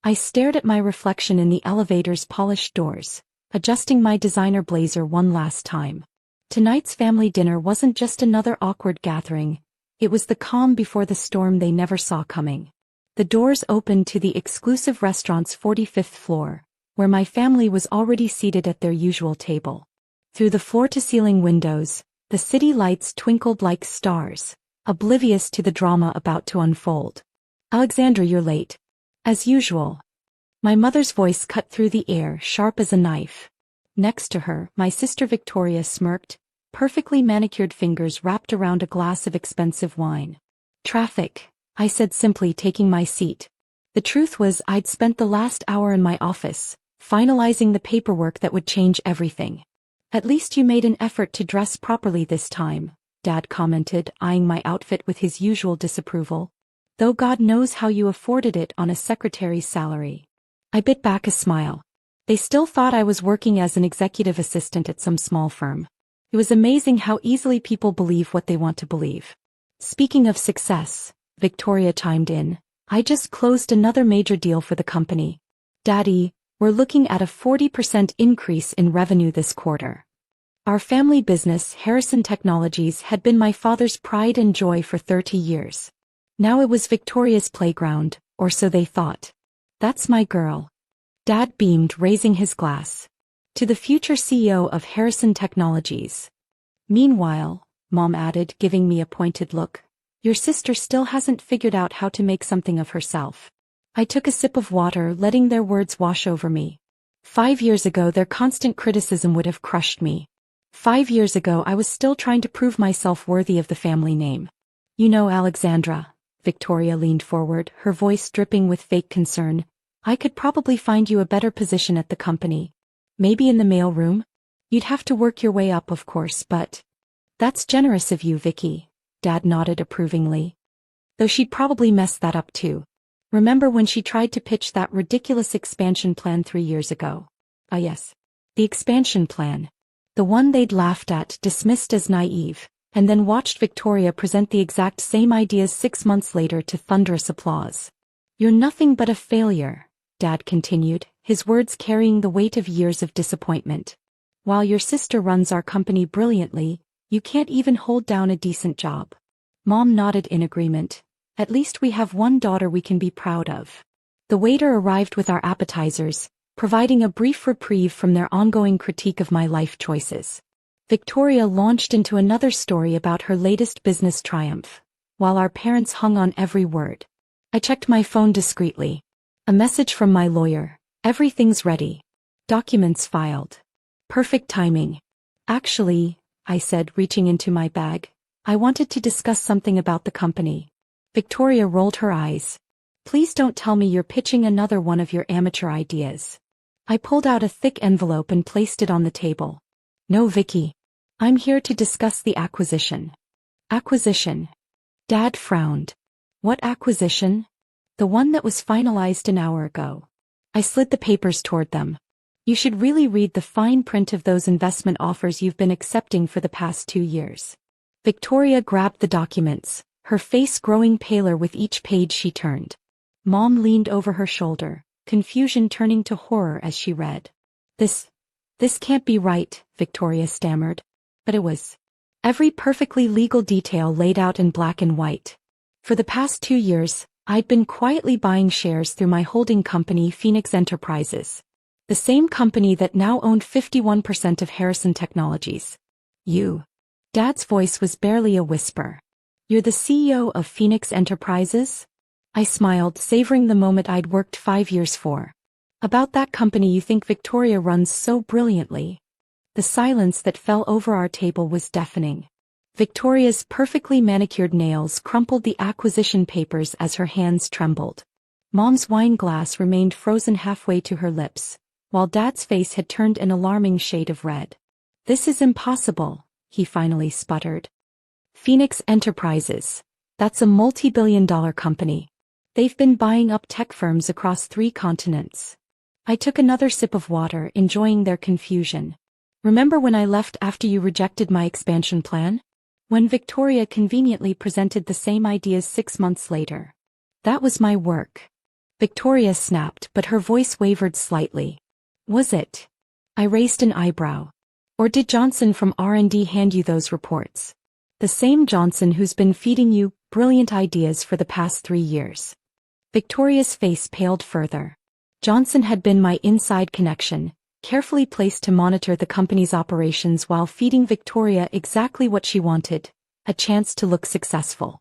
I stared at my reflection in the elevator's polished doors, adjusting my designer blazer one last time. Tonight's family dinner wasn't just another awkward gathering, it was the calm before the storm they never saw coming. The doors opened to the exclusive restaurant's 45th floor, where my family was already seated at their usual table. Through the floor-to-ceiling windows, the city lights twinkled like stars, oblivious to the drama about to unfold. "Alexandra, you're late." "As usual." My mother's voice cut through the air, sharp as a knife. Next to her, my sister Victoria smirked, perfectly manicured fingers wrapped around a glass of expensive wine. "Traffic," I said simply, taking my seat. The truth was I'd spent the last hour in my office, finalizing the paperwork that would change everything. "At least you made an effort to dress properly this time," Dad commented, eyeing my outfit with his usual disapproval. "Though God knows how you afforded it on a secretary's salary." I bit back a smile. They still thought I was working as an executive assistant at some small firm. It was amazing how easily people believe what they want to believe. "Speaking of success," Victoria chimed in, "I just closed another major deal for the company. Daddy, we're looking at a 40% increase in revenue this quarter." Our family business, Harrison Technologies, had been my father's pride and joy for 30 years. Now it was Victoria's playground, or so they thought. "That's my girl." Dad beamed, raising his glass. "To the future CEO of Harrison Technologies." "Meanwhile," Mom added, giving me a pointed look, "your sister still hasn't figured out how to make something of herself." I took a sip of water, letting their words wash over me. 5 years ago their constant criticism would have crushed me. 5 years ago I was still trying to prove myself worthy of the family name. "You know, Alexandra," Victoria leaned forward, her voice dripping with fake concern, "I could probably find you a better position at the company. Maybe in the mail room? You'd have to work your way up, of course, but—" "That's generous of you, Vicky," Dad nodded approvingly. "Though she'd probably mess that up too. Remember when she tried to pitch that ridiculous expansion plan 3 years ago?" "Ah, yes. The expansion plan. The one they'd laughed at, dismissed as naive, and then watched Victoria present the exact same ideas 6 months later to thunderous applause. "You're nothing but a failure," Dad continued, his words carrying the weight of years of disappointment. "While your sister runs our company brilliantly, you can't even hold down a decent job." Mom nodded in agreement. "At least we have one daughter we can be proud of." The waiter arrived with our appetizers, providing a brief reprieve from their ongoing critique of my life choices. Victoria launched into another story about her latest business triumph, while our parents hung on every word. I checked my phone discreetly. A message from my lawyer. "Everything's ready. Documents filed." Perfect timing. "Actually," I said, reaching into my bag, "I wanted to discuss something about the company." Victoria rolled her eyes. "Please don't tell me you're pitching another one of your amateur ideas." I pulled out a thick envelope and placed it on the table. "No, Vicky. I'm here to discuss the acquisition." "Acquisition?" Dad frowned. "What acquisition?" "The one that was finalized an hour ago." I slid the papers toward them. "You should really read the fine print of those investment offers you've been accepting for the past 2 years." Victoria grabbed the documents, her face growing paler with each page she turned. Mom leaned over her shoulder, confusion turning to horror as she read. This can't be right," Victoria stammered. But it was. Every perfectly legal detail laid out in black and white. "For the past 2 years, I'd been quietly buying shares through my holding company Phoenix Enterprises. The same company that now owned 51% of Harrison Technologies. You." Dad's voice was barely a whisper. "You're the CEO of Phoenix Enterprises?" I smiled, savoring the moment I'd worked 5 years for. "About that company you think Victoria runs so brilliantly." The silence that fell over our table was deafening. Victoria's perfectly manicured nails crumpled the acquisition papers as her hands trembled. Mom's wine glass remained frozen halfway to her lips, while Dad's face had turned an alarming shade of red. "This is impossible," he finally sputtered. "Phoenix Enterprises. That's a multi-billion-dollar company. They've been buying up tech firms across 3 continents." I took another sip of water, enjoying their confusion. "Remember when I left after you rejected my expansion plan? When Victoria conveniently presented the same ideas 6 months later? That was my work." Victoria snapped, but her voice wavered slightly. Was it? I raised an eyebrow. Or did Johnson from R&D hand you those reports? The same Johnson who's been feeding you brilliant ideas for the past 3 years. Victoria's face paled further. Johnson had been my inside connection, carefully placed to monitor the company's operations while feeding Victoria exactly what she wanted, a chance to look successful.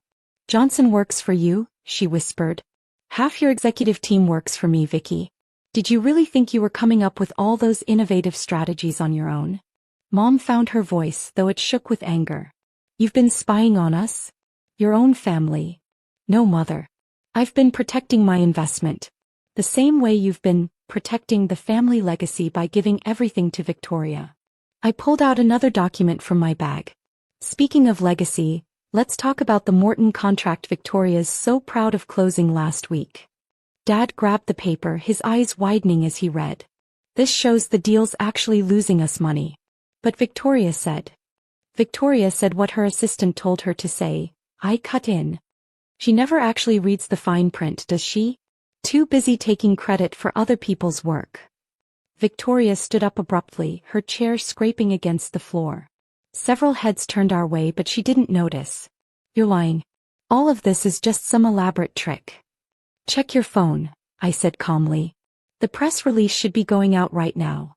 Johnson works for you, she whispered. Half your executive team works for me, Vicky. Did you really think you were coming up with all those innovative strategies on your own? Mom found her voice, though it shook with anger. You've been spying on us? Your own family? No, Mother. I've been protecting my investment. The same way you've been protecting the family legacy by giving everything to Victoria. I pulled out another document from my bag. Speaking of legacy, let's talk about the Morton contract Victoria's so proud of closing last week. Dad grabbed the paper, his eyes widening as he read. This shows the deal's actually losing us money. But Victoria said what her assistant told her to say. I cut in. She never actually reads the fine print, does she? Too busy taking credit for other people's work. Victoria stood up abruptly, her chair scraping against the floor. Several heads turned our way, but she didn't notice. You're lying. All of this is just some elaborate trick. Check your phone, I said calmly. The press release should be going out right now.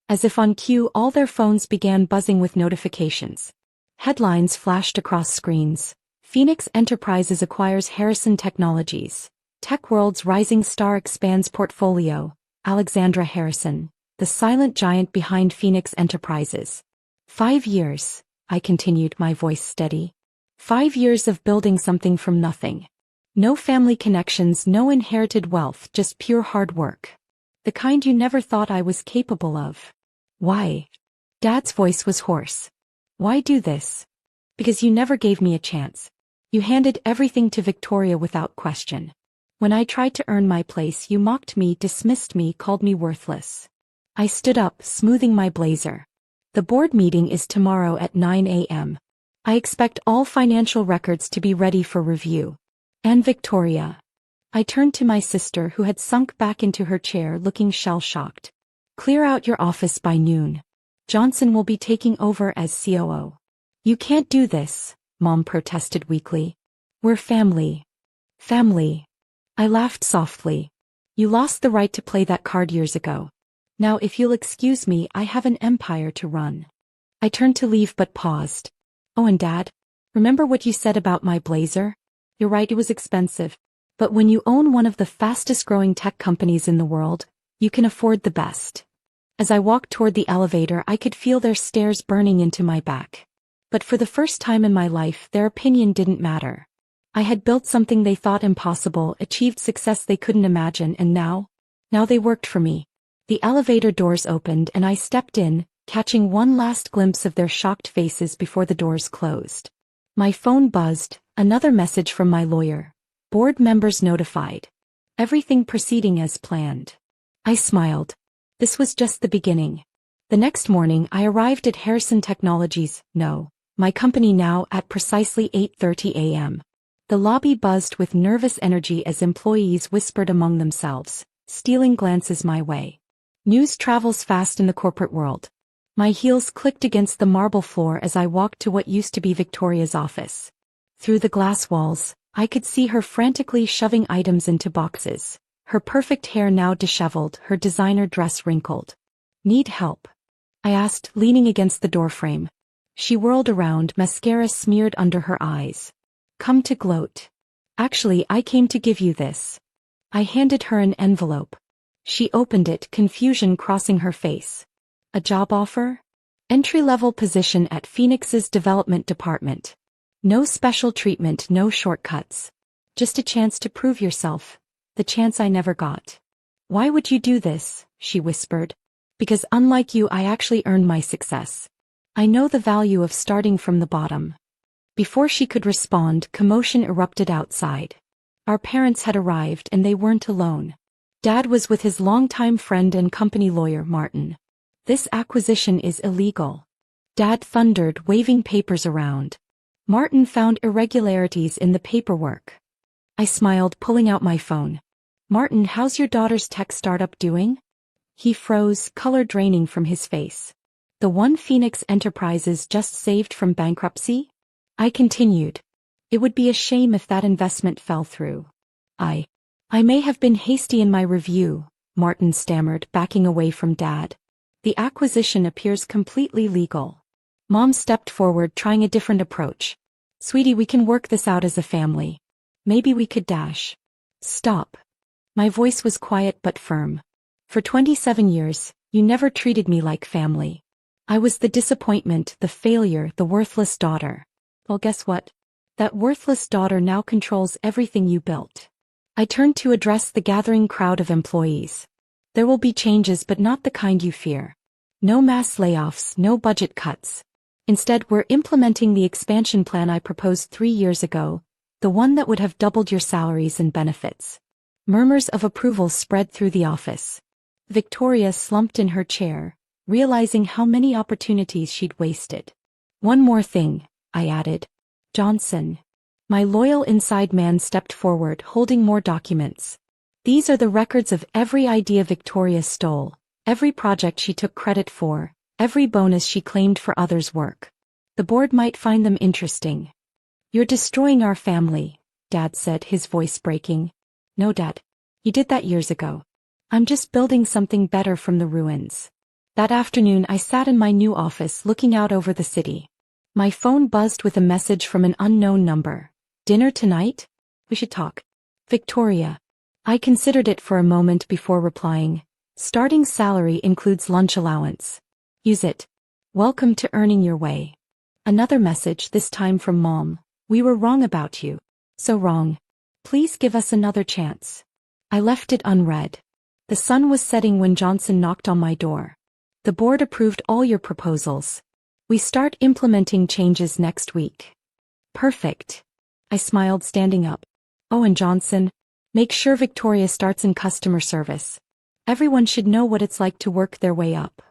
As if on cue, all their phones began buzzing with notifications. Headlines flashed across screens. Phoenix Enterprises acquires Harrison Technologies. Tech World's rising star expands portfolio. Alexandra Harrison, the silent giant behind Phoenix Enterprises. 5 years, I continued, my voice steady. 5 years of building something from nothing. No family connections, no inherited wealth, just pure hard work. The kind you never thought I was capable of. Why? Dad's voice was hoarse. Why do this? Because you never gave me a chance. You handed everything to Victoria without question. When I tried to earn my place, you mocked me, dismissed me, called me worthless. I stood up, smoothing my blazer. The board meeting is tomorrow at 9 a.m. I expect all financial records to be ready for review. And Victoria. I turned to my sister, who had sunk back into her chair looking shell-shocked. Clear out your office by noon. Johnson will be taking over as COO. You can't do this, Mom protested weakly. We're family. Family. I laughed softly. You lost the right to play that card years ago. Now if you'll excuse me, I have an empire to run. I turned to leave but paused. Oh, and Dad, remember what you said about my blazer? You're right, it was expensive. But when you own one of the fastest growing tech companies in the world, you can afford the best. As I walked toward the elevator, I could feel their stares burning into my back. But for the first time in my life, their opinion didn't matter. I had built something they thought impossible, achieved success they couldn't imagine, and now they worked for me. The elevator doors opened and I stepped in, catching one last glimpse of their shocked faces before the doors closed. My phone buzzed, another message from my lawyer. Board members notified. Everything proceeding as planned. I smiled. This was just the beginning. The next morning I arrived at Harrison Technologies, my company now, at precisely 8:30 a.m. The lobby buzzed with nervous energy as employees whispered among themselves, stealing glances my way. News travels fast in the corporate world. My heels clicked against the marble floor as I walked to what used to be Victoria's office. Through the glass walls, I could see her frantically shoving items into boxes, her perfect hair now disheveled, her designer dress wrinkled. Need help? I asked, leaning against the doorframe. She whirled around, mascara smeared under her eyes. Come to gloat. Actually, I came to give you this. I handed her an envelope. She opened it, confusion crossing her face. A job offer? Entry-level position at Phoenix's development department. No special treatment, no shortcuts. Just a chance to prove yourself. The chance I never got. Why would you do this? She whispered. Because unlike you, I actually earned my success. I know the value of starting from the bottom. Before she could respond, commotion erupted outside. Our parents had arrived and they weren't alone. Dad was with his longtime friend and company lawyer, Martin. This acquisition is illegal. Dad thundered, waving papers around. Martin found irregularities in the paperwork. I smiled, pulling out my phone. Martin, how's your daughter's tech startup doing? He froze, color draining from his face. The one Phoenix Enterprises just saved from bankruptcy? I continued. It would be a shame if that investment fell through. I may have been hasty in my review, Martin stammered, backing away from Dad. The acquisition appears completely legal. Mom stepped forward, trying a different approach. Sweetie, we can work this out as a family. Maybe we could dash. Stop. My voice was quiet but firm. For 27 years, you never treated me like family. I was the disappointment, the failure, the worthless daughter. Well, guess what? That worthless daughter now controls everything you built. I turned to address the gathering crowd of employees. There will be changes, but not the kind you fear. No mass layoffs, no budget cuts. Instead, we're implementing the expansion plan I proposed 3 years ago, the one that would have doubled your salaries and benefits. Murmurs of approval spread through the office. Victoria slumped in her chair, realizing how many opportunities she'd wasted. One more thing, I added. Johnson. My loyal inside man stepped forward, holding more documents. These are the records of every idea Victoria stole, every project she took credit for, every bonus she claimed for others' work. The board might find them interesting. You're destroying our family, Dad said, his voice breaking. No, Dad. You did that years ago. I'm just building something better from the ruins. That afternoon I sat in my new office looking out over the city. My phone buzzed with a message from an unknown number. Dinner tonight? We should talk. Victoria. I considered it for a moment before replying. Starting salary includes lunch allowance. Use it. Welcome to earning your way. Another message, this time from Mom. We were wrong about you. So wrong. Please give us another chance. I left it unread. The sun was setting when Johnson knocked on my door. The board approved all your proposals. We start implementing changes next week. Perfect. I smiled, standing up. Oh, and Johnson, make sure Victoria starts in customer service. Everyone should know what it's like to work their way up.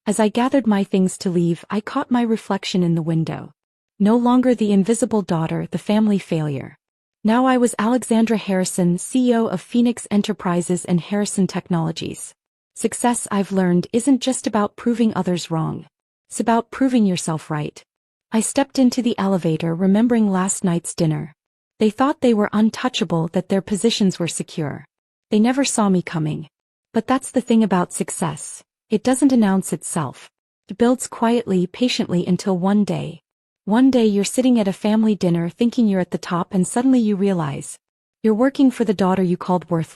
As I gathered my things to leave, I caught my reflection in the window. No longer the invisible daughter, the family failure. Now I was Alexandra Harrison, CEO of Phoenix Enterprises and Harrison Technologies. Success, I've learned, isn't just about proving others wrong. It's about proving yourself right. I stepped into the elevator, remembering last night's dinner. They thought they were untouchable, that their positions were secure. They never saw me coming. But that's the thing about success. It doesn't announce itself. It builds quietly, patiently, until one day you're sitting at a family dinner thinking you're at the top, and suddenly you realize you're working for the daughter you called worthless.